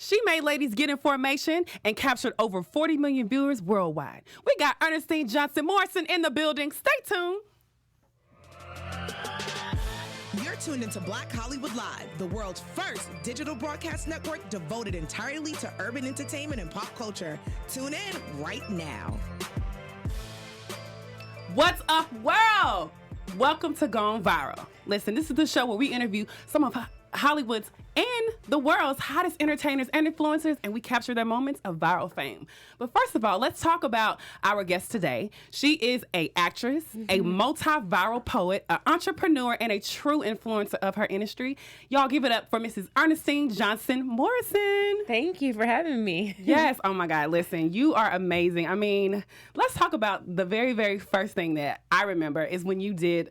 She made ladies get in formation and captured over 40 million viewers worldwide. We got Ernestine Morrison in the building. Stay tuned. You're tuned into Black Hollywood Live, the world's first digital broadcast network devoted entirely to urban entertainment and pop culture. Tune in right now. What's up, world? Welcome to Gone Viral. Listen, this is the show where we interview some of Hollywood's and the world's hottest entertainers and influencers, and we capture their moments of viral fame. But first of all, let's talk about our guest today. She is an actress, a multi-viral poet, an entrepreneur, and a true influencer of her industry. Y'all give it up for Mrs. Ernestine Morrison. Thank you for having me. Yes. Oh my God. Listen, you are amazing. I mean, let's talk about the very, very first thing that I remember is when you did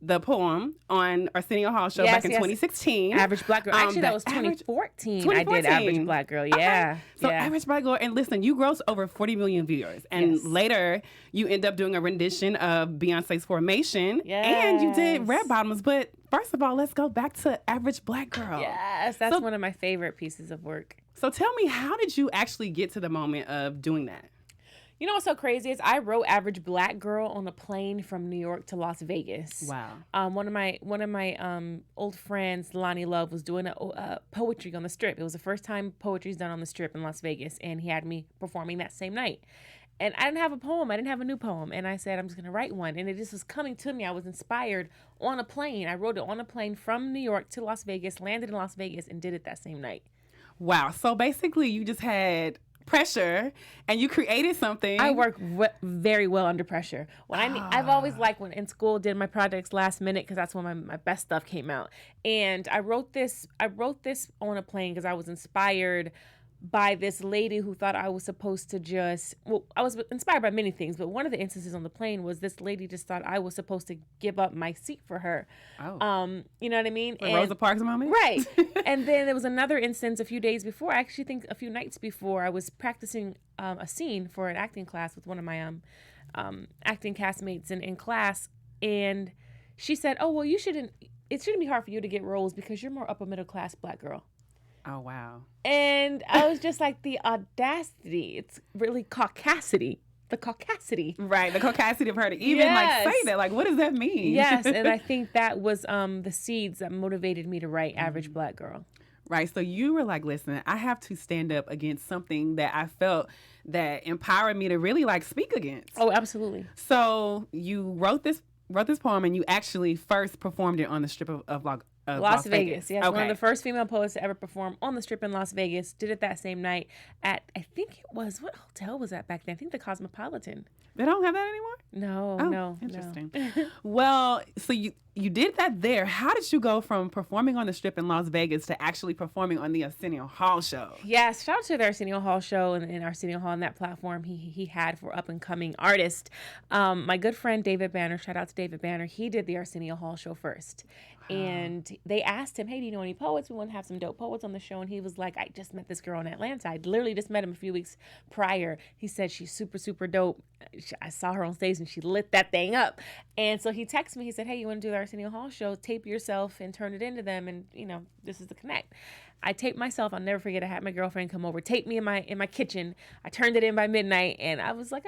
the poem on Arsenio Hall show back in 2016. Average Black Girl. Actually, that was 2014. I did Average Black Girl. Yeah. Okay. So Average Black Girl. And listen, you grossed over 40 million viewers. And later, you end up doing a rendition of Beyonce's Formation. Yes. And you did Red Bottoms. But first of all, let's go back to Average Black Girl. Yes. That's one of my favorite pieces of work. So tell me, how did you actually get to the moment of doing that? You know what's so crazy is I wrote Average Black Girl on a plane from New York to Las Vegas. Wow. One of my old friends, Lonnie Love, was doing a poetry on the Strip. It was the first time poetry's done on the Strip in Las Vegas, and he had me performing that same night. And I didn't have a poem. I didn't have a new poem. And I said, I'm just going to write one. And it just was coming to me. I was inspired on a plane. I wrote it on a plane from New York to Las Vegas, landed in Las Vegas, and did it that same night. Wow. So basically, you just had pressure and you created something. I work very well under pressure. I've always liked when in school did my projects last minute because that's when my best stuff came out. And I wrote this on a plane because I was inspired by this lady who thought I was supposed to I was inspired by many things, but one of the instances on the plane was this lady just thought I was supposed to give up my seat for her. Oh. You know what I mean? Like Rosa Parks moment? Right. And then there was another instance a few days before, I actually think a few nights before, I was practicing a scene for an acting class with one of my acting castmates in class, and she said, oh, well, it shouldn't be hard for you to get roles because you're more upper middle class Black girl. Oh, wow. And I was just like, the audacity. It's really caucasity. The caucasity. Right. The caucasity of her to even say that. Like, what does that mean? Yes. And I think that was the seeds that motivated me to write Average Black Girl. Right. So you were like, listen, I have to stand up against something that I felt that empowered me to really speak against. Oh, absolutely. So you wrote this poem and you actually first performed it on the Strip of Las Vegas. Yes, okay. One of the first female poets to ever perform on the Strip in Las Vegas. Did it that same night at, I think it was, what hotel was that back then? I think the Cosmopolitan. They don't have that anymore? No. Interesting. Well, so you did that there. How did you go from performing on the Strip in Las Vegas to actually performing on the Arsenio Hall show? Yes, shout out to the Arsenio Hall show and Arsenio Hall and that platform he had for up-and-coming artists. My good friend David Banner, shout out to David Banner, he did the Arsenio Hall show first. And they asked him, hey, do you know any poets? We want to have some dope poets on the show. And he was like, I just met this girl in Atlanta. I literally just met him a few weeks prior. He said, she's super, super dope. I saw her on stage and she lit that thing up. And so he texted me. He said, hey, you want to do the Arsenio Hall show? Tape yourself and turn it into them. And, this is the connect. I taped myself. I'll never forget. I had my girlfriend come over, tape me in my kitchen. I turned it in by midnight, and I was like,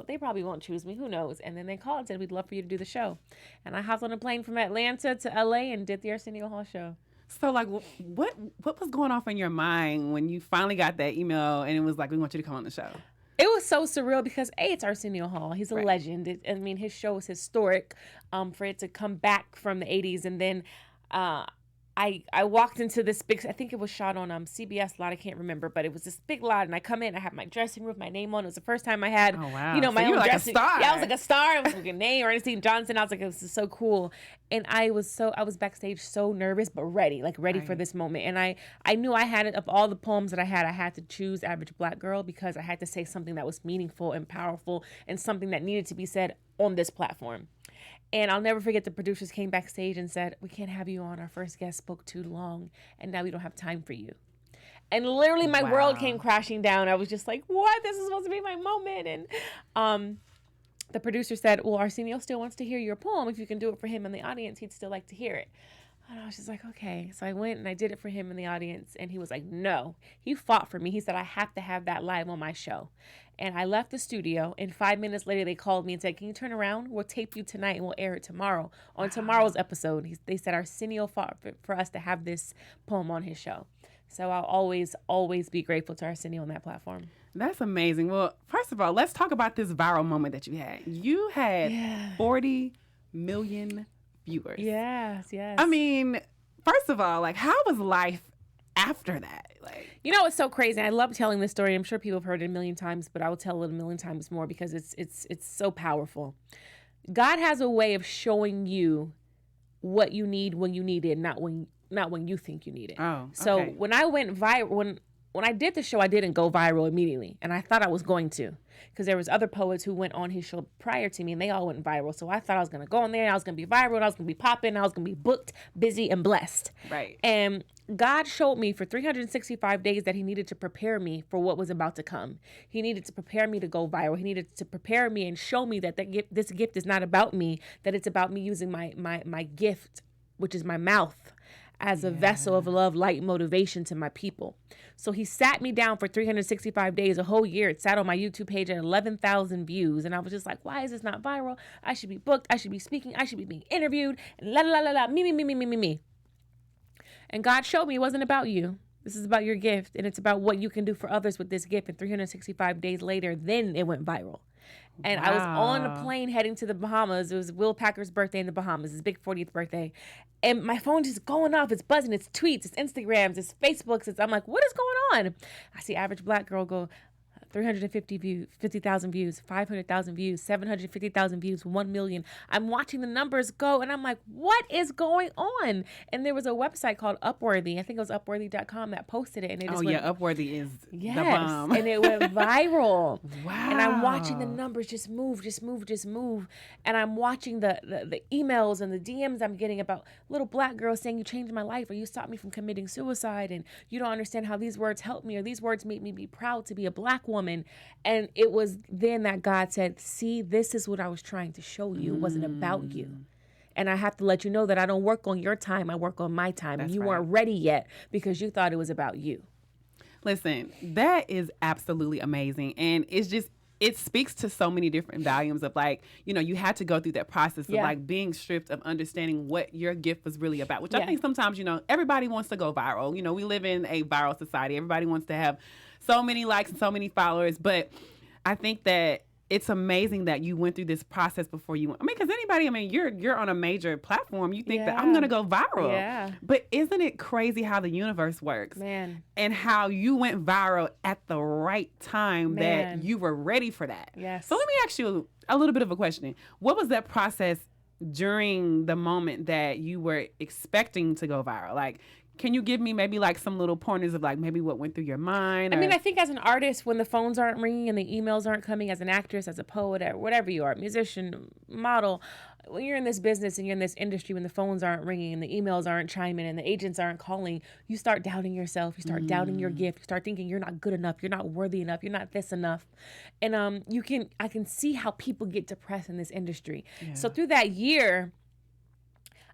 they probably won't choose me. Who knows? And then they called and said, we'd love for you to do the show. And I hopped on a plane from Atlanta to LA and did the Arsenio Hall show. So, what was going off in your mind when you finally got that email and it was like, we want you to come on the show? It was so surreal because it's Arsenio Hall. He's a legend. His show was historic for it to come back from the 80s. And then I walked into this big, I think it was shot on CBS lot, I can't remember, but it was this big lot, and I come in, I had my dressing room, my name on. It was the first time I had, my own dressing. Like a star. Yeah, I was like a star. I was like a name, Ernestine Johnson. I was like, this is so cool. And I was backstage so nervous, but ready for this moment. And I knew I had it, of all the poems that I had to choose Average Black Girl because I had to say something that was meaningful and powerful and something that needed to be said on this platform. And I'll never forget the producers came backstage and said, we can't have you on. Our first guest spoke too long, and now we don't have time for you. And literally my world came crashing down. I was just like, what? This is supposed to be my moment. And the producer said, well, Arsenio still wants to hear your poem. If you can do it for him in the audience, he'd still like to hear it. And I was just like, okay. So I went and I did it for him in the audience. And he was like, no. He fought for me. He said, I have to have that live on my show. And I left the studio. And 5 minutes later, they called me and said, can you turn around? We'll tape you tonight and we'll air it tomorrow. On tomorrow's episode, they said Arsenio fought for us to have this poem on his show. So I'll always, always be grateful to Arsenio on that platform. That's amazing. Well, first of all, let's talk about this viral moment that you had. You had 40 million viewers. Yes. I mean, first of all, like, how was life after that? Like, you know, it's so crazy. I love telling this story. I'm sure people have heard it a million times, but I will tell it a million times more because it's so powerful. God has a way of showing you what you need when you need it, not when you think you need it. Oh, so okay. when I went viral, when I did the show, I didn't go viral immediately, and I thought I was going to, because there was other poets who went on his show prior to me, and they all went viral. So I thought I was going to go on there, and I was going to be viral, and I was going to be popping, and I was going to be booked, busy, and blessed. Right. And God showed me for 365 days that he needed to prepare me for what was about to come. He needed to prepare me to go viral. He needed to prepare me and show me that this gift is not about me, that it's about me using my gift, which is my mouth, as a vessel of love, light, and motivation to my people. So he sat me down for 365 days, a whole year. It sat on my YouTube page at 11,000 views. And I was just like, why is this not viral? I should be booked. I should be speaking. I should be being interviewed. And la, la, la, la, me. And God showed me it wasn't about you. This is about your gift. And it's about what you can do for others with this gift. And 365 days later, then it went viral. And I was on a plane heading to the Bahamas. It was Will Packer's birthday in the Bahamas, his big 40th birthday. And my phone just going off. It's buzzing. It's tweets. It's Instagrams. It's Facebooks. I'm like, what is going on? I see average black girl go 350 views, 50,000 views, 500,000 views, 750,000 views, 1 million. I'm watching the numbers go, and I'm like, what is going on? And there was a website called Upworthy. I think it was Upworthy.com that posted it. And it just went, Upworthy is the yes, bomb. and it went viral. Wow. And I'm watching the numbers just move. And I'm watching the emails and the DMs I'm getting about little black girls saying, you changed my life, or you stopped me from committing suicide, and you don't understand how these words helped me, or these words made me be proud to be a black woman. And it was then that God said, see, this is what I was trying to show you. It wasn't about you. And I have to let you know that I don't work on your time. I work on my time. That's and you right. weren't ready yet because you thought it was about you. Listen, that is absolutely amazing. And it speaks to so many different volumes of, like, you had to go through that process of like being stripped of understanding what your gift was really about, which I think sometimes, everybody wants to go viral. We live in a viral society. Everybody wants to have so many likes and so many followers. But I think that it's amazing that you went through this process before you went. Because you're on a major platform. You think that I'm going to go viral. Yeah. But isn't it crazy how the universe works? Man. And how you went viral at the right time that you were ready for that. Yes. So let me ask you a little bit of a question. What was that process during the moment that you were expecting to go viral? Like, can you give me maybe like some little pointers of like maybe what went through your mind? I mean, I think as an artist, when the phones aren't ringing and the emails aren't coming, as an actress, as a poet, or whatever you are, musician, model, when you're in this business and you're in this industry, when the phones aren't ringing and the emails aren't chiming and the agents aren't calling, you start doubting yourself. You start doubting your gift. You start thinking you're not good enough. You're not worthy enough. You're not this enough. And I can see how people get depressed in this industry. Yeah. So through that year,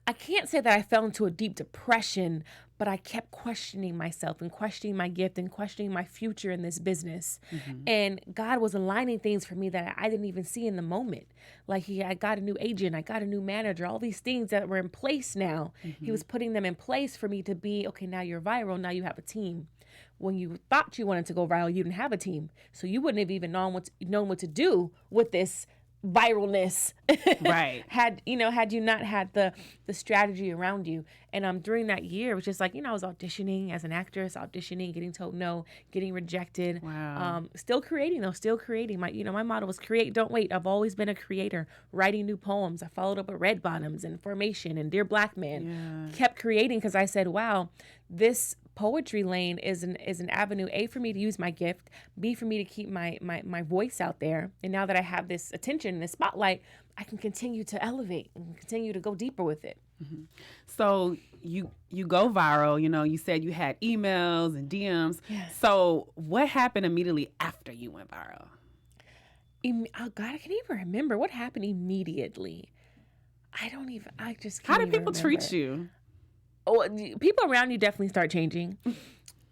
I can't say that I fell into a deep depression, but I kept questioning myself and questioning my gift and questioning my future in this business. Mm-hmm. And God was aligning things for me that I didn't even see in the moment. Like I got a new agent, I got a new manager, all these things that were in place now. Mm-hmm. He was putting them in place for me to be, okay, now you're viral, now you have a team. When you thought you wanted to go viral, you didn't have a team. So you wouldn't have even known what to do with this viralness. Right. had you not had the strategy around you. And during that year, it was just like, I was auditioning as an actress, getting told no, getting rejected. Wow. Still creating. My motto was create, don't wait. I've always been a creator, writing new poems. I followed up with Red Bottoms and Formation and Dear Black Man. Yeah. Kept creating because I said, wow, this poetry lane is an avenue, A, for me to use my gift, B, for me to keep my voice out there. And now that I have this attention, this spotlight, I can continue to elevate and continue to go deeper with it. Mm-hmm. So you go viral, you said you had emails and DMs. Yes. So what happened immediately after you went viral? Oh God, I can't even remember what happened immediately. I just can't How did even people remember. treat you? people around you definitely start changing.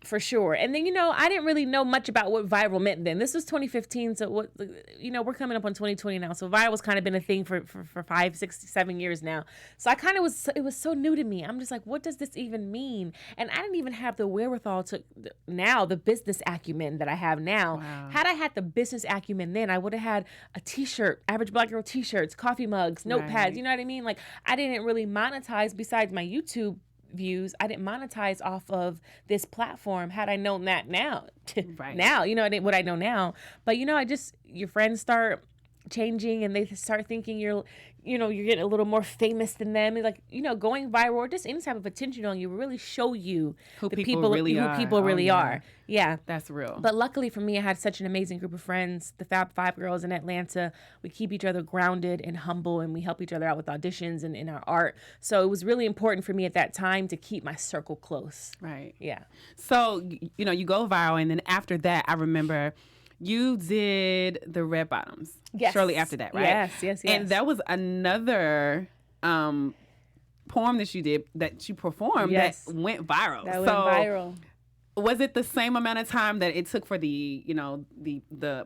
For sure. And then, I didn't really know much about what viral meant then. This was 2015. So we're coming up on 2020 now. So viral's kind of been a thing for 5, 6, 7 years now. So it was so new to me. I'm just like, what does this even mean? And I didn't even have the wherewithal the business acumen that I have now. Wow. Had I had the business acumen then, I would have had a t-shirt, Average Black Girl t-shirts, coffee mugs, notepads. Right. You know what I mean? Like, I didn't really monetize besides my YouTube views. I didn't monetize off of this platform had I known that now. Right. Now, what I know now. But your friends start changing and they start thinking you're getting a little more famous than them. And going viral or just any type of attention on you will really show you who people really are. Yeah. That's real. But luckily for me, I had such an amazing group of friends, the Fab Five girls in Atlanta. We keep each other grounded and humble, and we help each other out with auditions and in our art. So it was really important for me at that time to keep my circle close. Right. Yeah. So, you go viral, and then after that, I remember you did the Red Bottoms. Yes. Shortly after that, right? Yes. And that was another poem that you performed that went viral. Went viral. Was it the same amount of time that it took for the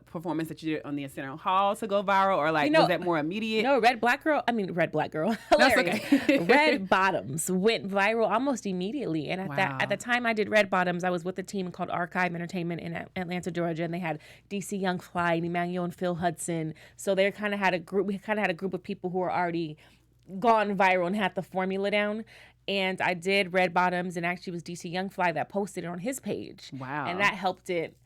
performance that you did on the Arsenio Hall to go viral, or was that more immediate? No, Red Black Girl. Hilarious. That's okay. Red Bottoms went viral almost immediately. And Wow. at the time I did Red Bottoms, I was with a team called Archive Entertainment in Atlanta, Georgia, and they had DC Young Fly, Emmanuel and Phil Hudson. So they kind of had a group. We kind of had a group of people who were already gone viral and had the formula down. And I did Red Bottoms, and actually it was DC Young Fly that posted it on his page. Wow. And that helped it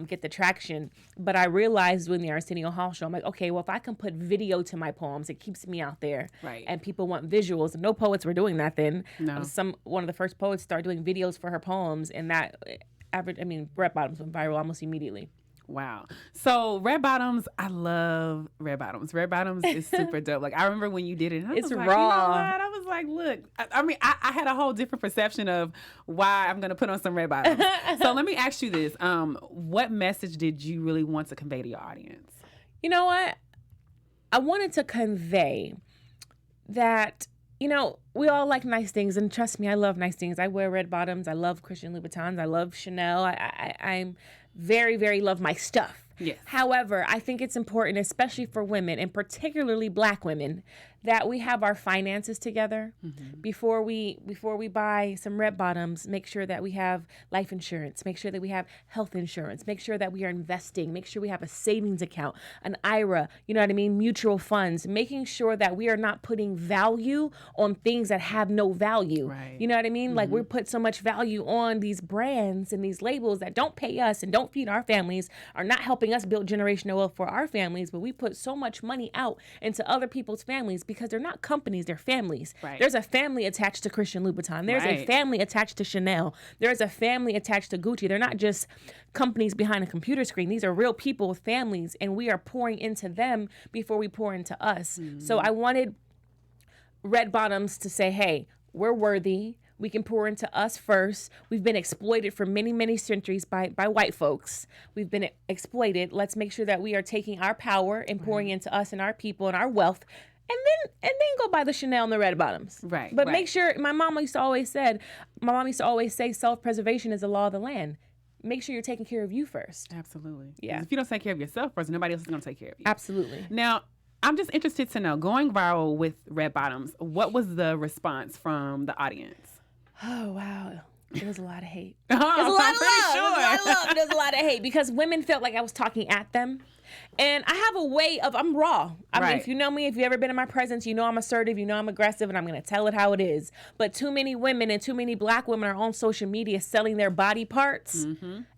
get the traction. But I realized doing the Arsenio Hall show, I'm like, okay, well, if I can put video to my poems, it keeps me out there. Right. And people want visuals. No poets were doing that then. No. One of the first poets started doing videos for her poems, and Red Bottoms went viral almost immediately. Wow. So Red Bottoms, I love Red Bottoms. Red Bottoms is super dope. Like, I remember when you did it. And I It's was like, raw. You know what? I was like, look. I had a whole different perception of why I'm going to put on some Red Bottoms. So let me ask you this. What message did you really want to convey to your audience? You know what? I wanted to convey that, we all like nice things. And trust me, I love nice things. I wear Red Bottoms. I love Christian Louboutins. I love Chanel. I'm very, very love my stuff. Yes. However, I think it's important, especially for women, and particularly Black women, that we have our finances together. Mm-hmm. Before we buy some Red Bottoms, make sure that we have life insurance, make sure that we have health insurance, make sure that we are investing, make sure we have a savings account, an IRA, mutual funds, making sure that we are not putting value on things that have no value. Right. You know what I mean? Mm-hmm. Like, we put so much value on these brands and these labels that don't pay us and don't feed our families, are not helping us build generational wealth for our families, but we put so much money out into other people's families because they're not companies, they're families. Right. There's a family attached to Christian Louboutin. There's a family attached to Chanel. There's a family attached to Gucci. They're not just companies behind a computer screen. These are real people with families, and we are pouring into them before we pour into us. Mm-hmm. So I wanted Red Bottoms to say, hey, we're worthy. We can pour into us first. We've been exploited for many, many centuries by white folks. We've been exploited. Let's make sure that we are taking our power and pouring into us and our people and our wealth. And then go buy the Chanel and the Red Bottoms. Right. But make sure, my mom used to always say self-preservation is the law of the land. Make sure you're taking care of you first. Absolutely. Yeah. If you don't take care of yourself first, nobody else is going to take care of you. Absolutely. Now, I'm just interested to know, going viral with Red Bottoms, what was the response from the audience? Oh, wow. There was a lot of hate. There's a lot of love. There's a lot of hate because women felt like I was talking at them. And I have a way of, I'm raw. I mean, if you know me, if you've ever been in my presence, you know I'm assertive, you know I'm aggressive, and I'm going to tell it how it is. But too many women and too many Black women are on social media selling their body parts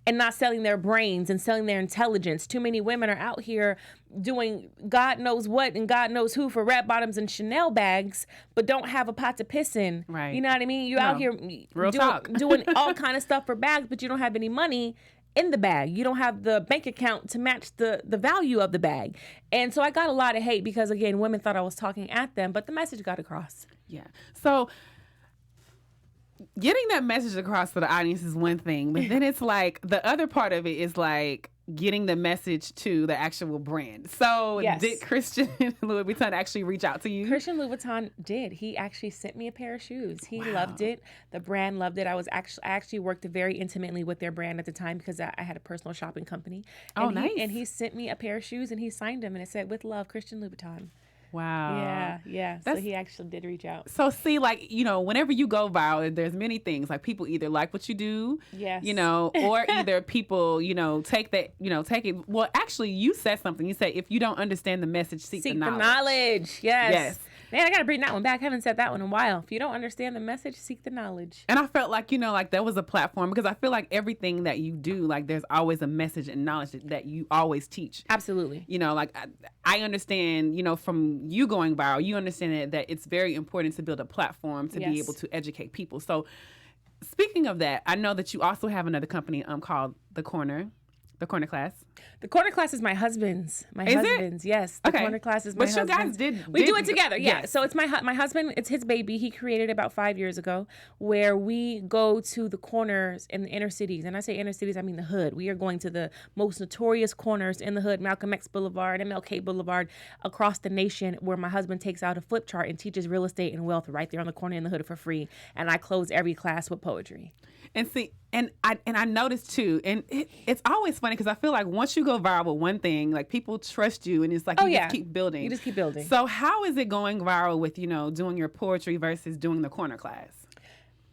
and not selling their brains and selling their intelligence. Too many women are out here doing God knows what and God knows who for Red Bottoms and Chanel bags, but don't have a pot to piss in. Right. You know what I mean? You're out here doing all kind of stuff for bags, but you don't have any money in the bag. You don't have the bank account to match the value of the bag. And so I got a lot of hate because, again, women thought I was talking at them, but the message got across. Yeah. So getting that message across to the audience is one thing, but then it's like the other part of it is like, getting the message to the actual brand. So Yes. did Christian Louis Vuitton actually reach out to you? Christian Louboutin did. He actually sent me a pair of shoes. He loved it. The brand loved it. I actually worked very intimately with their brand at the time because I had a personal shopping company. And nice. And he sent me a pair of shoes and he signed them and it said, "With love, Christian Louboutin." Wow. Yeah. So he actually did reach out. So see, like, whenever you go viral, there's many things. Like, people either like what you do, Yes. or either people, take it. Well, actually, you said something. You said, if you don't understand the message, seek the knowledge. Yes. Man, I got to bring that one back. I haven't said that one in a while. If you don't understand the message, seek the knowledge. And I felt like, like there was a platform, because I feel like everything that you do, like, there's always a message and knowledge that you always teach. Absolutely. Like, I understand, from you going viral, you understand that it's very important to build a platform to be able to educate people. So speaking of that, I know that you also have another company called The Corner Class. The Corner Class is my husband's. Yes. The Corner Class is my husband's. But you guys We do it together. Yeah. Yes. So it's my husband. It's his baby. He created it about 5 years ago, where we go to the corners in the inner cities. And I say inner cities, I mean the hood. We are going to the most notorious corners in the hood, Malcolm X Boulevard, MLK Boulevard, across the nation, where my husband takes out a flip chart and teaches real estate and wealth right there on the corner in the hood for free. And I close every class with poetry. And see, and I noticed too, and it's always funny because I feel like once you go viral with one thing, like, people trust you, and it's like just keep building. You just keep building. So how is it going viral with, doing your poetry versus doing the Corner Class?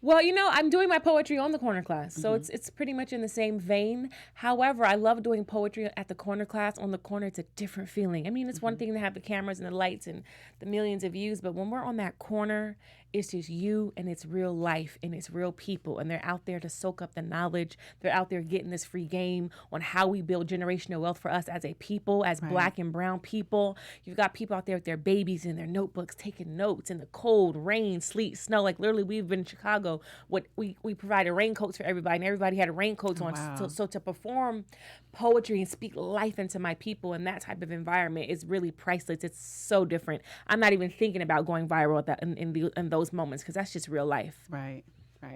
Well, I'm doing my poetry on the Corner Class, so it's pretty much in the same vein. However, I love doing poetry at the Corner Class. On the corner, it's a different feeling. I mean, it's one thing to have the cameras and the lights and the millions of views, but when we're on that corner, it's just you and it's real life and it's real people, and they're out there to soak up the knowledge. They're out there getting this free game on how we build generational wealth for us as a people, as Black and brown people. You've got people out there with their babies and their notebooks taking notes in the cold, rain, sleet, snow. Like, literally, we've been in Chicago. We provided raincoats for everybody, and everybody had raincoats on. Wow. So to perform poetry and speak life into my people in that type of environment is really priceless. It's so different. I'm not even thinking about going viral at that in those moments, because that's just real life. Right.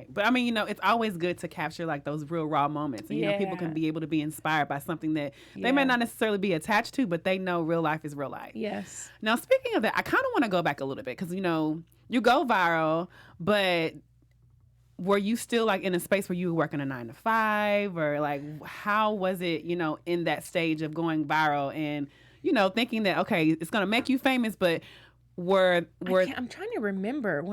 But I mean, it's always good to capture like those real raw moments. And, people can be able to be inspired by something that they may not necessarily be attached to, but they know real life is real life. Yes. Now, speaking of that, I kind of want to go back a little bit because, you go viral, but were you still like in a space where you were working a 9-to-5, or like, how was it, in that stage of going viral and, thinking that, okay, it's going to make you famous, but I'm trying to remember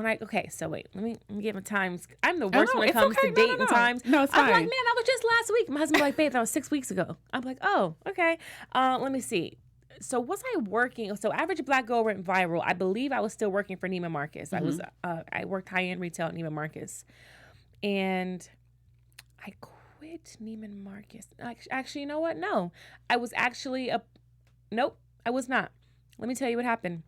so wait, let me give him times. I'm the worst when it comes to date and times. No, it's fine. I'm like, man, that was just last week. My husband's like, babe, that was 6 weeks ago. I'm like, oh, okay. Let me see. So was I working? So Average Black Girl went viral. I believe I was still working for Neiman Marcus. I worked high-end retail at Neiman Marcus. And I quit Neiman Marcus. Actually, you know what? No. I was actually nope, I was not. Let me tell you what happened.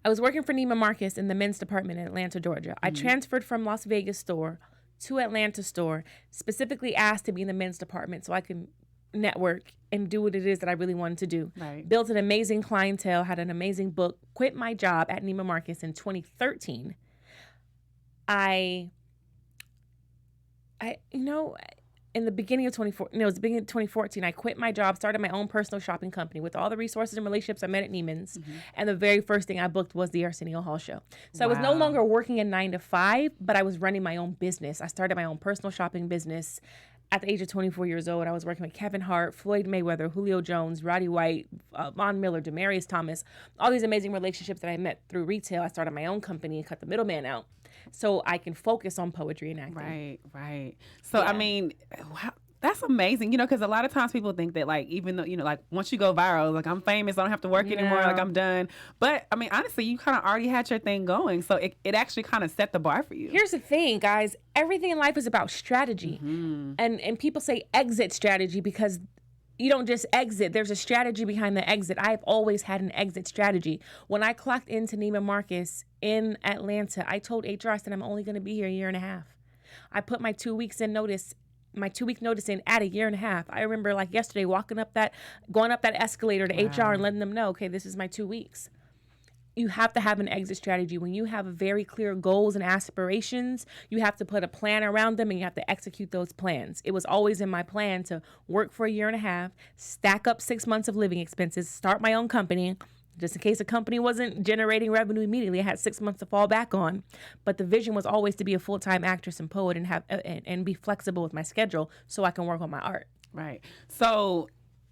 I was working for Neiman Marcus in the men's department in Atlanta, Georgia. I transferred from Las Vegas store to Atlanta store, specifically asked to be in the men's department so I can network and do what it is that I really wanted to do. Right. Built an amazing clientele, had an amazing book, quit my job at Neiman Marcus in 2013. In the beginning of 2014, I quit my job, started my own personal shopping company with all the resources and relationships I met at Neiman's. And the very first thing I booked was the Arsenio Hall show. So I was no longer working a 9-to-5, but I was running my own business. I started my own personal shopping business at the age of 24 years old. I was working with Kevin Hart, Floyd Mayweather, Julio Jones, Roddy White, Von Miller, Demaryius Thomas, all these amazing relationships that I met through retail. I started my own company and cut the middleman out so I can focus on poetry and acting. Right. So, I mean, wow, that's amazing, because a lot of times people think that, like, even though, like, once you go viral, like, I'm famous, I don't have to work anymore, like, I'm done. But, I mean, honestly, you kind of already had your thing going. So it actually kind of set the bar for you. Here's the thing, guys. Everything in life is about strategy. And people say exit strategy because you don't just exit. There's a strategy behind the exit. I've always had an exit strategy. When I clocked into Neiman Marcus in Atlanta, I told HR, I said, I'm only going to be here a year and a half. I put my 2 weeks in notice. My 2 week notice in at a year and a half. I remember like yesterday going up that escalator to HR and letting them know, okay, this is my 2 weeks. you have to have an exit strategy. When you have very clear goals and aspirations, you have to put a plan around them and you have to execute those plans. It was always in my plan to work for a year and a half, stack up 6 months of living expenses, start my own company. Just in case the company wasn't generating revenue immediately, I had 6 months to fall back on. But the vision was always to be a full-time actress and poet and have and be flexible with my schedule so I can work on my art. Right. So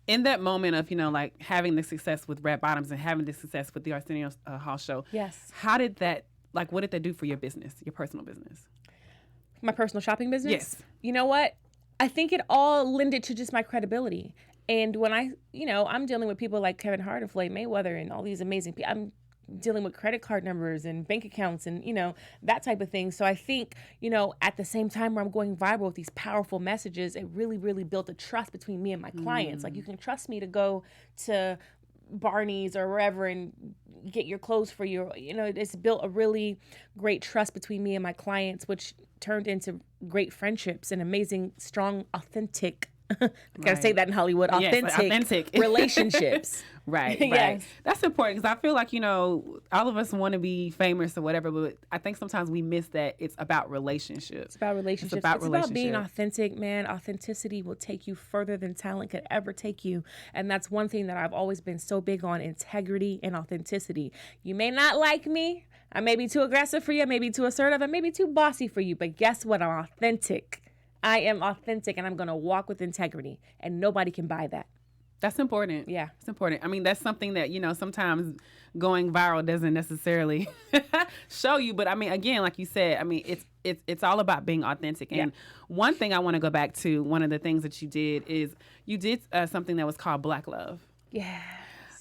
in that moment of, like having the success with Red Bottoms and having the success with the Arsenio Hall show, yes. How did that, what did that do for your business, your personal business? My personal shopping business? Yes. You know what? I think it all lended to just my credibility. And when I'm dealing with people like Kevin Hart and Floyd Mayweather and all these amazing people, I'm dealing with credit card numbers and bank accounts and, that type of thing. So I think, at the same time where I'm going viral with these powerful messages, it really, really built a trust between me and my clients. Like, you can trust me to go to Barney's or wherever and get your clothes for you. It's built a really great trust between me and my clients, which turned into great friendships and amazing, strong, authentic gotta say that in Hollywood. Authentic relationships. Right. Yes. That's important because I feel like, all of us want to be famous or whatever, but I think sometimes we miss that it's about relationships. It's about relationships. It's about being authentic, man. Authenticity will take you further than talent could ever take you. And that's one thing that I've always been so big on, integrity and authenticity. You may not like me. I may be too aggressive for you. I may be too assertive. I may be too bossy for you. But guess what? I'm authentic. I am authentic and I'm going to walk with integrity and nobody can buy that. That's important. Yeah. It's important. I mean, that's something that, sometimes going viral doesn't necessarily show you. But I mean, again, like you said, I mean, it's all about being authentic. And one thing I want to go back to, one of the things that you did is you did something that was called Black Love. Yeah.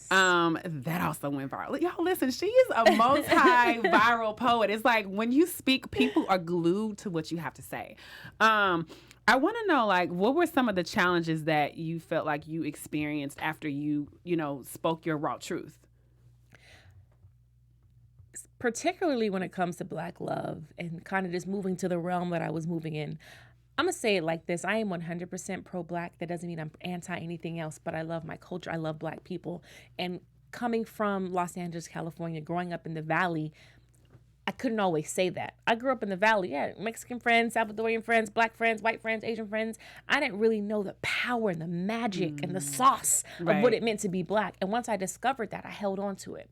That also went viral. Y'all listen, she is a multi-viral poet. It's like when you speak, people are glued to what you have to say. I want to know, what were some of the challenges that you felt like you experienced after you, spoke your raw truth? Particularly when it comes to Black love and kind of just moving to the realm that I was moving in. I'm going to say it like this. I am 100% pro-Black. That doesn't mean I'm anti anything else, but I love my culture. I love Black people. And coming from Los Angeles, California, growing up in the Valley, I couldn't always say that. I grew up in the Valley. Yeah, Mexican friends, Salvadorian friends, Black friends, white friends, Asian friends. I didn't really know the power and the magic and the sauce of what it meant to be Black. And once I discovered that, I held on to it.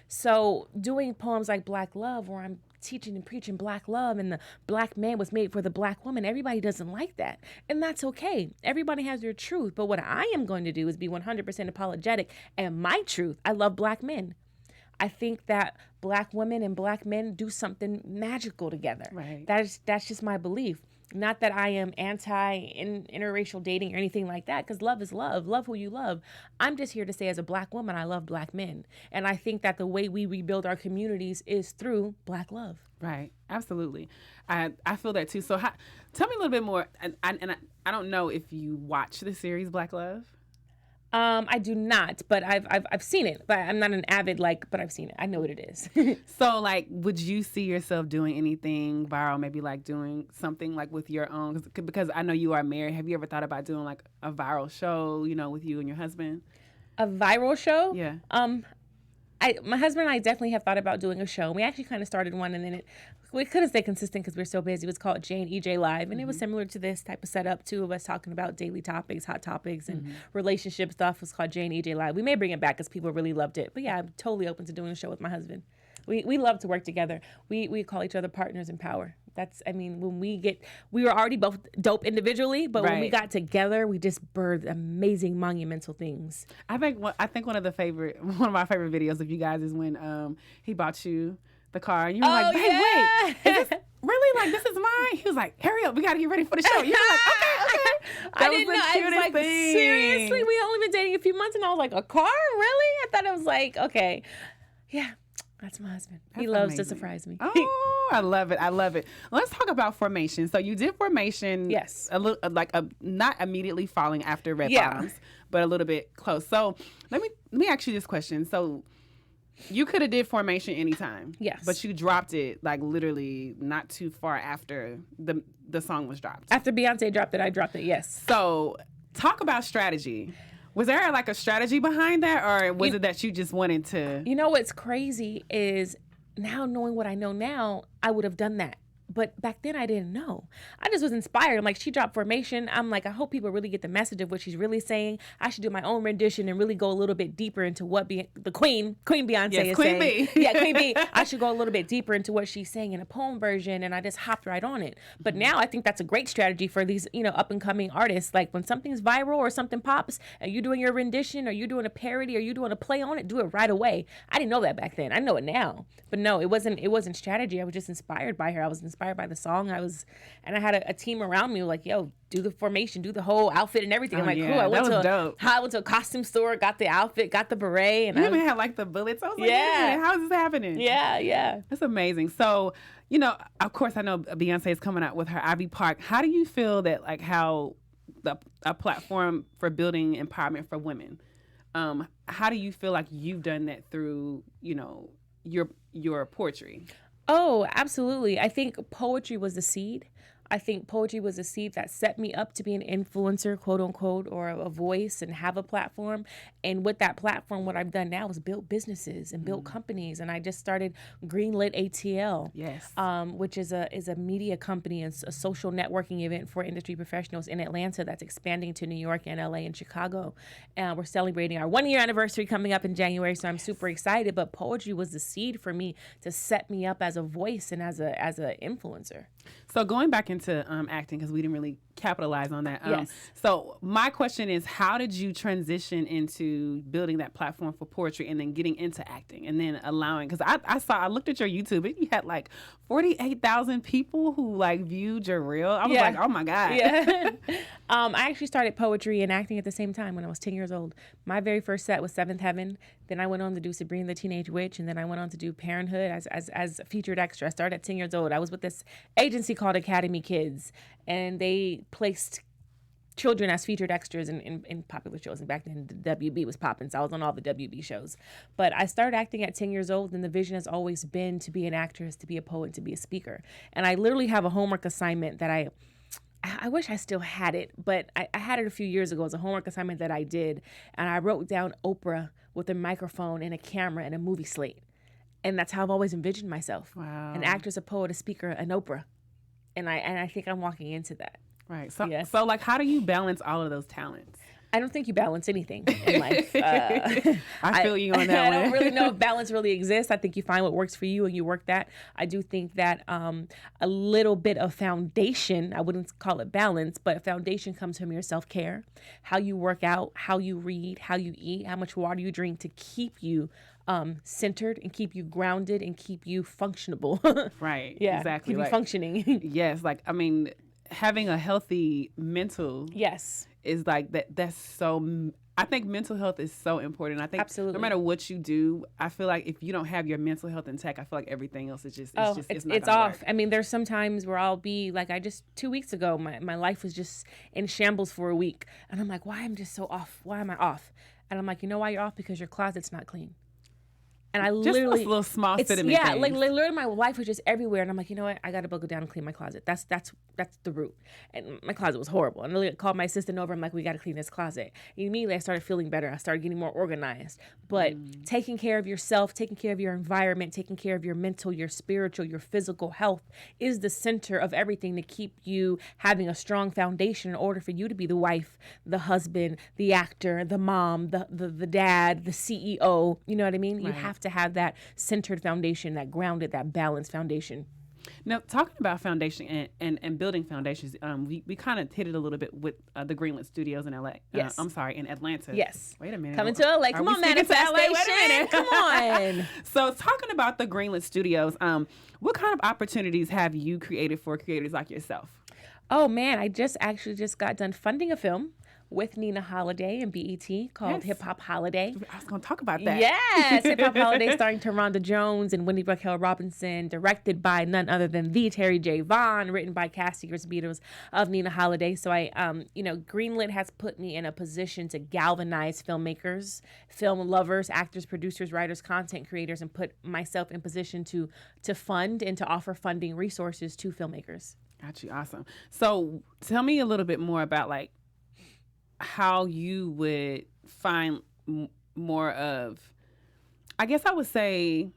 So doing poems like Black Love, where I'm teaching and preaching Black love and the Black man was made for the Black woman, everybody doesn't like that. And that's okay. Everybody has their truth. But what I am going to do is be 100% apologetic. And my truth, I love Black men. I think that Black women and Black men do something magical together. Right. That's just my belief. Not that I am anti-interracial dating or anything like that, because love is love. Love who you love. I'm just here to say, as a Black woman, I love Black men. And I think that the way we rebuild our communities is through Black love. Right. Absolutely. I feel that too. So tell me a little bit more. I don't know if you watch the series Black Love. I do not, but I've seen it. But I'm not an avid but I've seen it. I know what it is. So would you see yourself doing anything viral? Maybe doing something with your own? Because I know you are married. Have you ever thought about doing a viral show? With you and your husband. A viral show? Yeah. My husband and I definitely have thought about doing a show. We actually kind of started one, and then we couldn't stay consistent because we were so busy. It was called J and EJ Live, and it was similar to this type of setup. Two of us talking about daily topics, hot topics, and relationship stuff. It was called J and EJ Live. We may bring it back because people really loved it. But yeah, I'm totally open to doing a show with my husband. We love to work together. We call each other partners in power. When we were already both dope individually, but when we got together, we just birthed amazing, monumental things. I think one of my favorite videos of you guys is when he bought you the car and you were like, hey, wait, is this really this is mine? He was like, hurry up, we gotta get ready for the show. You were like, okay. I didn't know. I was like, seriously, we only been dating a few months, and I was like, a car, really? I thought it was okay, yeah. That's my husband. He loves to surprise me. Oh, I love it. I love it. Let's talk about Formation. So you did Formation. Yes. A little not immediately following after Red Bottoms, but a little bit close. So let me ask you this question. So you could have did Formation anytime. Yes. But you dropped it literally not too far after the song was dropped. After Beyonce dropped it, I dropped it. Yes. So talk about strategy. Was there like a strategy behind that, or was it that you just wanted to? You know what's crazy is now knowing what I know now, I would have done that. But back then I didn't know. I just was inspired. I'm like, she dropped Formation. I'm like, I hope people really get the message of what she's really saying. I should do my own rendition and really go a little bit deeper into what the Queen Beyonce is Queen saying. B. Yeah, Queen B. I should go a little bit deeper into what she's saying in a poem version, and I just hopped right on it. But now I think that's a great strategy for these, up and coming artists. Like when something's viral or something pops, and you're doing your rendition, or you're doing a parody, or you're doing a play on it, do it right away. I didn't know that back then. I know it now. But no, it wasn't strategy. I was just inspired by her. I was inspired by the song. I had a team around me like, yo, do the formation, do the whole outfit and everything. I'm like, cool. I went to a costume store, got the outfit, got the beret, and you even had like the bullets. I was like, yeah, how is this happening? Yeah. That's amazing. So, of course, I know Beyonce is coming out with her Ivy Park. How do you feel that like how a platform for building empowerment for women? How do you feel like you've done that through, your poetry? Oh, absolutely. I think poetry was the seed. I think poetry was a seed that set me up to be an influencer, quote unquote, or a voice and have a platform. And with that platform, what I've done now is build businesses and build companies. And I just started Greenlit ATL, yes, which is a media company and a social networking event for industry professionals in Atlanta that's expanding to New York and LA and Chicago. And we're celebrating our 1-year anniversary coming up in January. So I'm super excited. But poetry was the seed for me to set me up as a voice and as a influencer. So going back into acting, because we didn't really capitalize on that. Yes. So my question is, how did you transition into building that platform for poetry and then getting into acting and then allowing, because I looked at your YouTube and you had like 48,000 people who like viewed your reel. I was like, oh my God. Yeah. I actually started poetry and acting at the same time when I was 10 years old. My very first set was Seventh Heaven. Then I went on to do Sabrina the Teenage Witch, and then I went on to do Parenthood as a featured extra. I started at 10 years old. I was with this agency called Academy Kids, and they placed children as featured extras in popular shows. And back then, the WB was popping, so I was on all the WB shows. But I started acting at 10 years old, and the vision has always been to be an actress, to be a poet, to be a speaker. And I literally have a homework assignment that I wish I still had it, but I had it a few years ago. It was a homework assignment that I did, and I wrote down Oprah with a microphone and a camera and a movie slate. And that's how I've always envisioned myself. Wow. An actress, a poet, a speaker, an Oprah. And I think I'm walking into that. Right. So like, how do you balance all of those talents? I don't think you balance anything in life. I feel you on that one. I don't really know if balance really exists. I think you find what works for you and you work that. I do think that a little bit of foundation, I wouldn't call it balance, but foundation comes from your self-care, how you work out, how you read, how you eat, how much water you drink to keep you centered and keep you grounded and keep you functionable. Right. Yeah. Exactly. Keep you functioning. Yes. Like, I mean, having a healthy mental is like that's so, I think mental health is so important. I think absolutely, no matter what you do, I feel like if you don't have your mental health intact, I feel like everything else is it's off. Work. I mean, there's some times where I'll be like, 2 weeks ago, my life was just in shambles for a week. And I'm like, why am I just so off? Why am I off? And I'm like, you know why you're off? Because your closet's not clean. And I just literally, those little small cinnamon yeah, things. like literally my life was just everywhere. And I'm like, you know what? I got to go down and clean my closet. That's the root. And my closet was horrible. And I called my assistant over. I'm like, we got to clean this closet. And immediately I started feeling better. I started getting more organized. But taking care of yourself, taking care of your environment, taking care of your mental, your spiritual, your physical health is the center of everything to keep you having a strong foundation in order for you to be the wife, the husband, the actor, the mom, the dad, the CEO. You know what I mean? Right. You have to have that centered foundation, that grounded, that balanced foundation. Now, talking about foundation and building foundations, we kind of hit it a little bit with the Greenlit Studios in LA. Yes. I'm sorry, in Atlanta. Yes. Wait a minute. Coming to LA. Come on, manifestation. Wait a minute. Come on. So talking about the Greenlit Studios, what kind of opportunities have you created for creators like yourself? Oh, man, I just got done funding a film with Nina Holiday and BET called Hip Hop Holiday. I was going to talk about that. Yes, Hip Hop Holiday starring Taronda Jones and Wendy Raquel Robinson, directed by none other than the Terry J. Vaughn, written by cast secrets beaters of Nina Holiday. So Greenlit has put me in a position to galvanize filmmakers, film lovers, actors, producers, writers, content creators, and put myself in position to fund and to offer funding resources to filmmakers. Got you. Awesome. So tell me a little bit more about like how you would find more of, I guess I would say,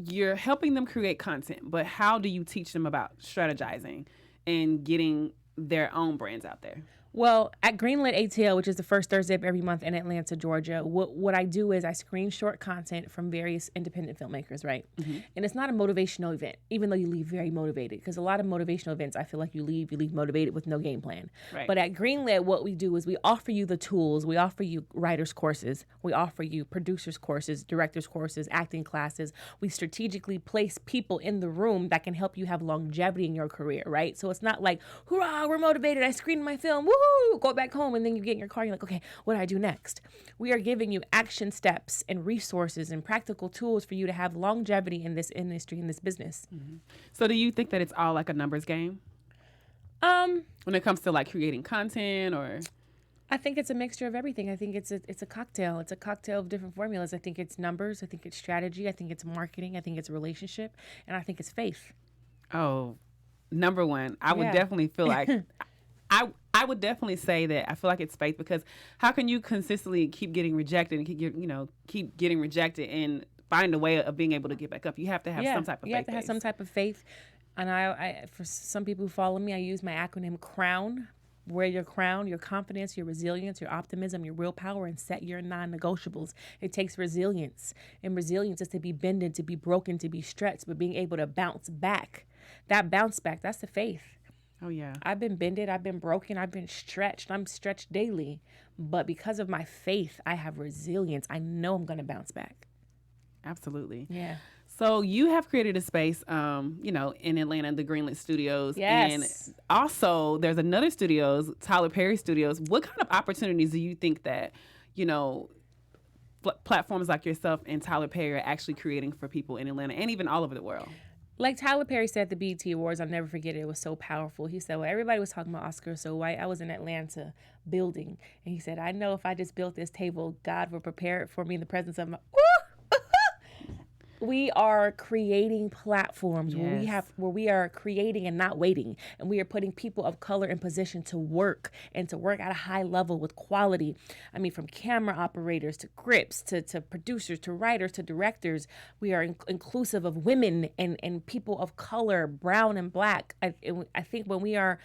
you're helping them create content, but how do you teach them about strategizing and getting their own brands out there? Well, at Greenlit ATL, which is the first Thursday of every month in Atlanta, Georgia, what I do is I screen short content from various independent filmmakers, right? Mm-hmm. And it's not a motivational event, even though you leave very motivated. Because a lot of motivational events, I feel like you leave motivated with no game plan. Right. But at Greenlit, what we do is we offer you the tools. We offer you writers' courses. We offer you producers' courses, directors' courses, acting classes. We strategically place people in the room that can help you have longevity in your career, right? So it's not like, hurrah, we're motivated. I screened my film. Woo! Go back home, and then you get in your car and you're like, okay, what do I do next? We are giving you action steps and resources and practical tools for you to have longevity in this industry, in this business. Mm-hmm. So do you think that it's all like a numbers game? When it comes to like creating content, or? I think it's a mixture of everything. I think it's a cocktail. It's a cocktail of different formulas. I think it's numbers. I think it's strategy. I think it's marketing. I think it's relationship. And I think it's faith. Oh, number one, I would definitely feel like... I would definitely say that I feel like it's faith, because how can you consistently keep getting rejected and keep getting rejected and find a way of being able to get back up? You have to have some type of faith. You have to have some type of faith. And I for some people who follow me, I use my acronym CROWN. Wear your crown, your confidence, your resilience, your optimism, your willpower, and set your non-negotiables. It takes resilience. And resilience is to be bended, to be broken, to be stretched, but being able to bounce back. That bounce back, that's the faith. Oh, yeah. I've been bended. I've been broken. I've been stretched. I'm stretched daily. But because of my faith, I have resilience. I know I'm going to bounce back. Absolutely. Yeah. So you have created a space, in Atlanta, the Greenlit Studios. Yes. And also there's another studios, Tyler Perry Studios. What kind of opportunities do you think that, platforms like yourself and Tyler Perry are actually creating for people in Atlanta and even all over the world? Like Tyler Perry said at the BET Awards, I'll never forget it. It was so powerful. He said, well, everybody was talking about Oscar so white. I was in Atlanta building. And he said, I know if I just built this table, God will prepare it for me in the presence of my... We are creating platforms where we are creating and not waiting. And we are putting people of color in position to work and to work at a high level with quality. I mean, from camera operators to grips to producers to writers to directors. We are inclusive of women and people of color, brown and black. I think when we are...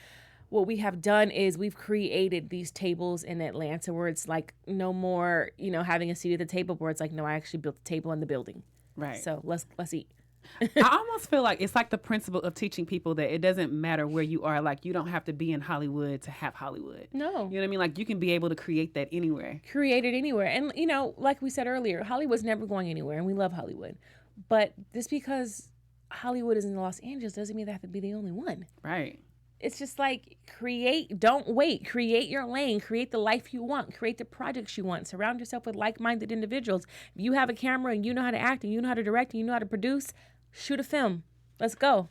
What we have done is we've created these tables in Atlanta where it's like no more, having a seat at the table, where it's like, no, I actually built the table in the building. Right. So let's eat. I almost feel like it's like the principle of teaching people that it doesn't matter where you are. Like, you don't have to be in Hollywood to have Hollywood. No. You know what I mean? Like, you can be able to create that anywhere. Create it anywhere. And, like we said earlier, Hollywood's never going anywhere, and we love Hollywood. But just because Hollywood is in Los Angeles doesn't mean they have to be the only one. Right. It's just like don't wait. Create your lane. Create the life you want. Create the projects you want. Surround yourself with like-minded individuals. If you have a camera and you know how to act and you know how to direct and you know how to produce, shoot a film. Let's go.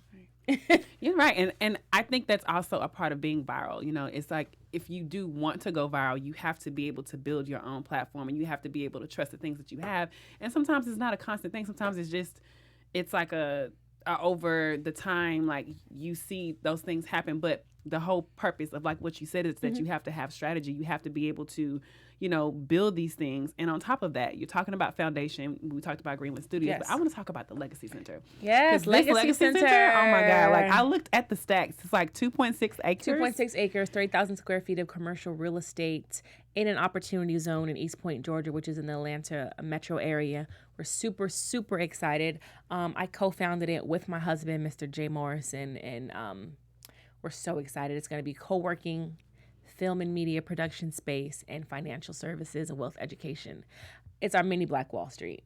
You're right. And I think that's also a part of being viral. It's like, if you do want to go viral, you have to be able to build your own platform, and you have to be able to trust the things that you have. And sometimes it's not a constant thing. Sometimes it's like over the time, like, you see those things happen. But the whole purpose of, like, what you said is that you have to have strategy. You have to be able to, build these things. And on top of that, you're talking about foundation. We talked about Greenlit Studios, yes. But I want to talk about the Legacy Center. Yes, Legacy Center. Oh my God. Like, I looked at the stacks. It's like 2.6 acres. 2.6 acres, 3,000 square feet of commercial real estate in an opportunity zone in East Point, Georgia, which is in the Atlanta metro area. We're super, super excited. I co-founded it with my husband, Mr. J. Morrison, and we're so excited. It's going to be co-working, film and media production space, and financial services and wealth education. It's our mini Black Wall Street.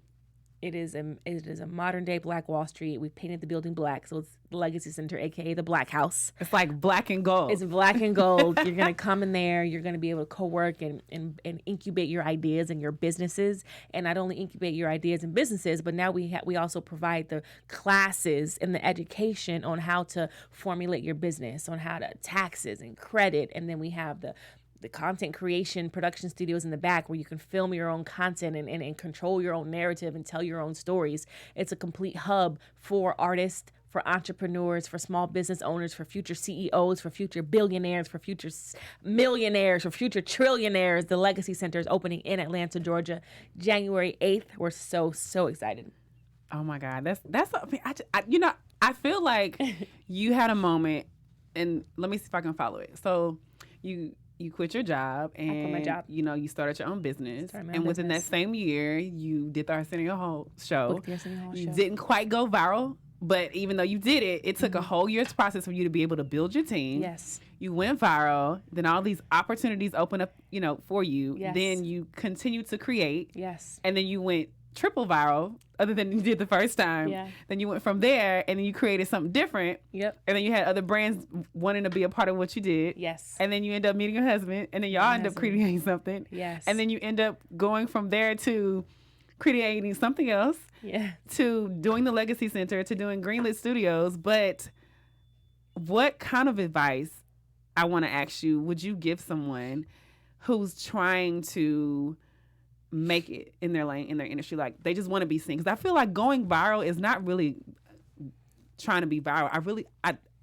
It is a modern day Black Wall Street. We painted the building black, so it's the Legacy Center, aka the Black House. It's like black and gold. It's black and gold. You're gonna come in there. You're gonna be able to co-work and incubate your ideas and your businesses. And not only incubate your ideas and businesses, but now we also provide the classes and the education on how to formulate your business, on how to taxes and credit, and then we have the content creation production studios in the back where you can film your own content and control your own narrative and tell your own stories. It's a complete hub for artists, for entrepreneurs, for small business owners, for future CEOs, for future billionaires, for future millionaires, for future trillionaires. The Legacy Center is opening in Atlanta, Georgia, January 8th. We're so excited. Oh my God, that's you know, I feel like you had a moment, and let me see if I can follow it. So you quit your job, and I quit my job. you know, you started your own business, Started my and own within that business. same year, you did the Arsenio Hall show. Booked the Arsenio Hall You show. didn't quite go viral, but even though you did it, it took a whole year's process for you to be able to build your team. Yes. You went viral. Then all these opportunities open up, you know, for you. Yes. Then you continued to create. Yes. And then you went triple viral, other than you did the first time. Yeah. Then you went from there, and then you created something different. Yep. And then you had other brands wanting to be a part of what you did. Yes. And then you end up meeting your husband, and then y'all end up creating something. Yes. And then you end up going from there to creating something else, Yeah. to doing the Legacy Center, to doing Greenlit Studios. But what kind of advice, I want to ask you, would you give someone who's trying to make it in their lane, in their industry? Like, they just want to be seen. Because I feel like going viral is not really trying to be viral.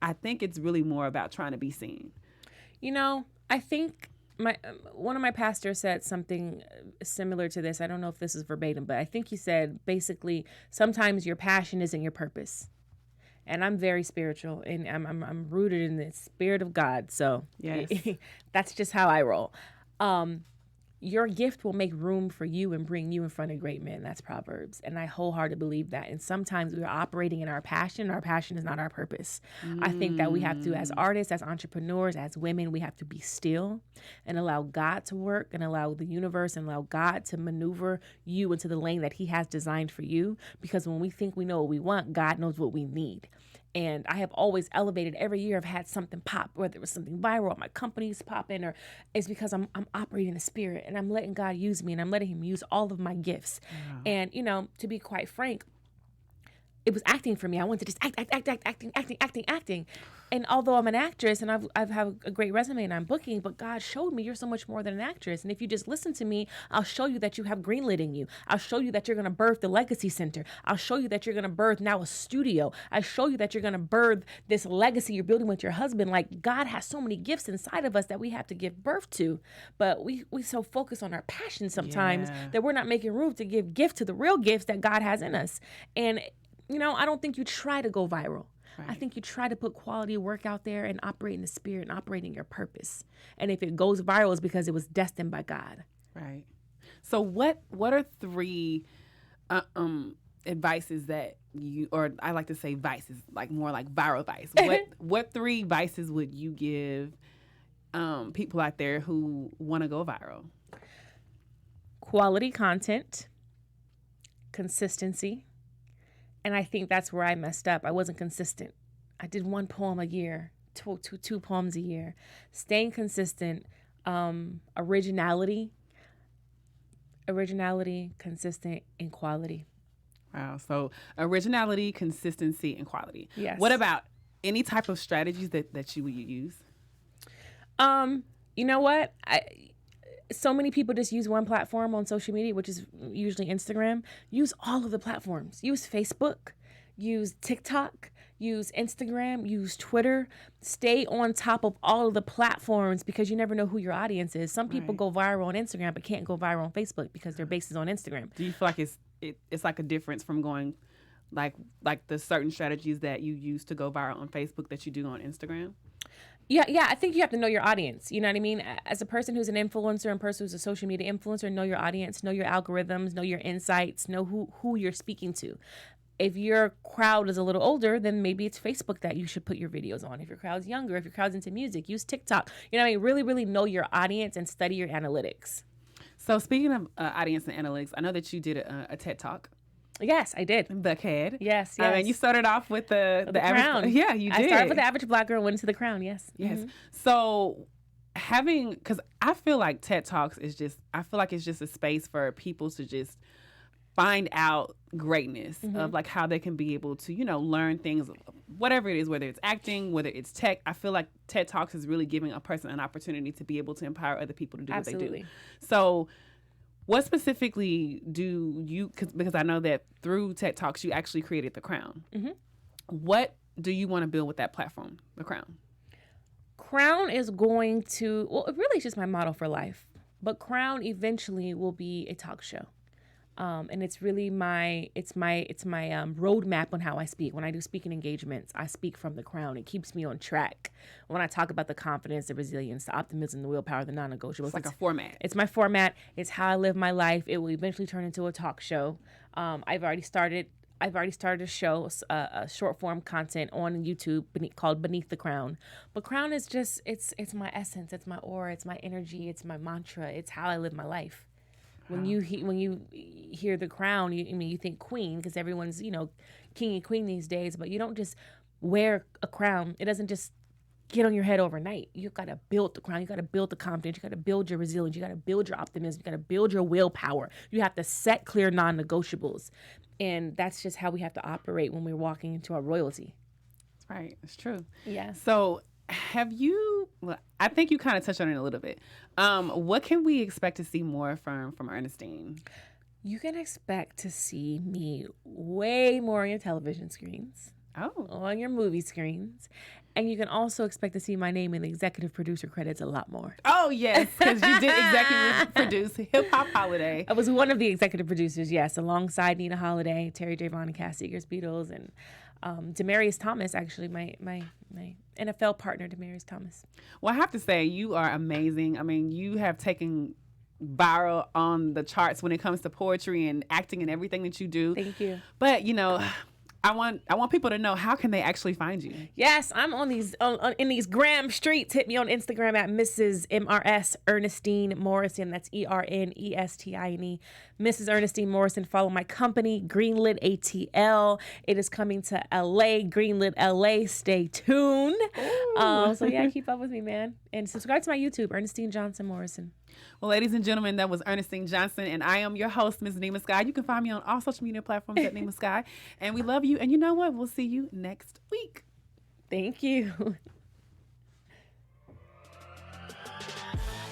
I think it's really more about trying to be seen. You know, I think one of my pastors said something similar to this. I don't know if this is verbatim, but I think he said basically sometimes your passion isn't your purpose. And I'm very spiritual, and I'm rooted in the Spirit of God. So Yes. that's just how I roll. Your gift will make room for you and bring you in front of great men. That's Proverbs. And I wholeheartedly believe that. And sometimes we're operating in our passion. Our passion is not our purpose. I think that we have to, as artists, as entrepreneurs, as women, we have to be still and allow God to work, and allow the universe and allow God to maneuver you into the lane that he has designed for you. Because when we think we know what we want, God knows what we need. And I have always elevated. Every year I've had something pop, whether it was something viral, my company's popping, or it's because I'm operating in the Spirit, and I'm letting God use me, and I'm letting him use all of my gifts. Wow. And, you know, to be quite frank, it was acting for me. I wanted to just acting. And although I'm an actress and I've have a great resume and I'm booking, but God showed me you're so much more than an actress. And if you just listen to me, I'll show you that you have greenlit in you. I'll show you that you're going to birth the Legacy Center. I'll show you that you're going to birth now a studio. I show you that you're going to birth this legacy you're building with your husband. Like, God has so many gifts inside of us that we have to give birth to. But we so focus on our passion sometimes that we're not making room to give gift to the real gifts that God has in us. And, you know, I don't think you try to go viral. Right. I think you try to put quality work out there and operate in the Spirit and operate in your purpose. And if it goes viral, it's because it was destined by God. Right. So what are three advices that you, or I like to say vices, like more like viral vice. What three vices would you give people out there who want to go viral? Quality content, consistency. And I think that's where I messed up. I wasn't consistent. I did one poem a year, two poems a year. Staying consistent, originality, consistent, and quality. Wow. So originality, consistency, and quality. Yes. What about any type of strategies that you would use? You know what? So many people just use one platform on social media, which is usually Instagram. Use all of the platforms. Use Facebook, use TikTok, use Instagram, use Twitter. Stay on top of all of the platforms, because you never know who your audience is. Some people go viral on Instagram but can't go viral on Facebook because their base is on Instagram. Do you feel like it's like a difference from going like the certain strategies that you use to go viral on Facebook that you do on Instagram? Yeah, I think you have to know your audience. You know what I mean? As a person who's an influencer and person who's a social media influencer, know your audience, know your algorithms, know your insights, know who you're speaking to. If your crowd is a little older, then maybe it's Facebook that you should put your videos on. If your crowd's younger, if your crowd's into music, use TikTok. You know what I mean? Really, really know your audience and study your analytics. So speaking of audience and analytics, I know that you did a TED Talk. Yes, I did. Buckhead. Yes. And you started off with the Crown. average. Yeah, you did. I started with the average Black girl, went to the Crown. Yes. Yes. Mm-hmm. So because I feel like TED Talks is it's just a space for people to just find out greatness of like how they can be able to, learn things, whatever it is, whether it's acting, whether it's tech. I feel like TED Talks is really giving a person an opportunity to be able to empower other people to do what they do. So what specifically do you, because I know that through TED Talks, you actually created The Crown. Mm-hmm. What do you want to build with that platform, The Crown? Crown is going to, well, it really is just my model for life. But Crown eventually will be a talk show. And it's really my roadmap on how I speak. When I do speaking engagements, I speak from The Crown. It keeps me on track. When I talk about the confidence, the resilience, the optimism, the willpower, the non-negotiables. It's like a format. It's my format. It's how I live my life. It will eventually turn into a talk show. I've already started a show, a short form content on YouTube called Beneath the Crown. But Crown is just, it's my essence. It's my aura. It's my energy. It's my mantra. It's how I live my life. When you hear The Crown, you think queen, because everyone's, king and queen these days, but you don't just wear a crown. It doesn't just get on your head overnight. You got to build the crown. You got to build the confidence. You got to build your resilience. You got to build your optimism. You got to build your willpower. You have to set clear non-negotiables. And that's just how we have to operate when we're walking into our royalty. That's right. It's true. Yeah. So I think you kind of touched on it a little bit. What can we expect to see more from Ernestine? You can expect to see me way more on your television screens. Oh. On your movie screens. And you can also expect to see my name in the executive producer credits a lot more. Oh, yes, because you did executive produce Hip Hop Holiday. I was one of the executive producers, yes, alongside Nina Holiday, Terry J. Vaughan, and Cass Seeger's Beatles, and Demarius Thomas, actually, my NFL partner, Demarius Thomas. Well, I have to say, you are amazing. I mean, you have taken viral on the charts when it comes to poetry and acting and everything that you do. Thank you. But, I want people to know, how can they actually find you? Yes, I'm on these in these Graham streets. Hit me on Instagram at Mrs. MRS Ernestine Morrison. That's ERNESTINE. Mrs. Ernestine Morrison. Follow my company, Greenlit ATL. It is coming to LA, Greenlit LA. Stay tuned. So yeah, keep up with me, man. And subscribe to my YouTube, Ernestine Johnson Morrison. Well, ladies and gentlemen, that was Ernestine Johnson, and I am your host, Ms. Nima Sky. You can find me on all social media platforms at Nima Sky, and we love you. And you know what? We'll see you next week. Thank you.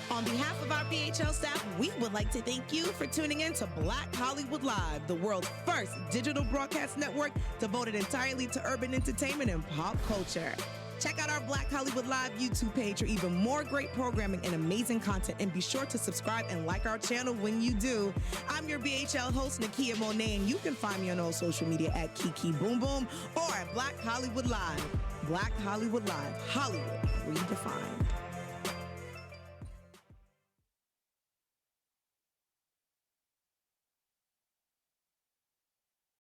On behalf of our BHL staff, we would like to thank you for tuning in to Black Hollywood Live, the world's first digital broadcast network devoted entirely to urban entertainment and pop culture. Check out our Black Hollywood Live YouTube page for even more great programming and amazing content. And be sure to subscribe and like our channel when you do. I'm your BHL host, Nakia Monet, and you can find me on all social media at Kiki Boom Boom or at Black Hollywood Live. Black Hollywood Live. Hollywood redefined.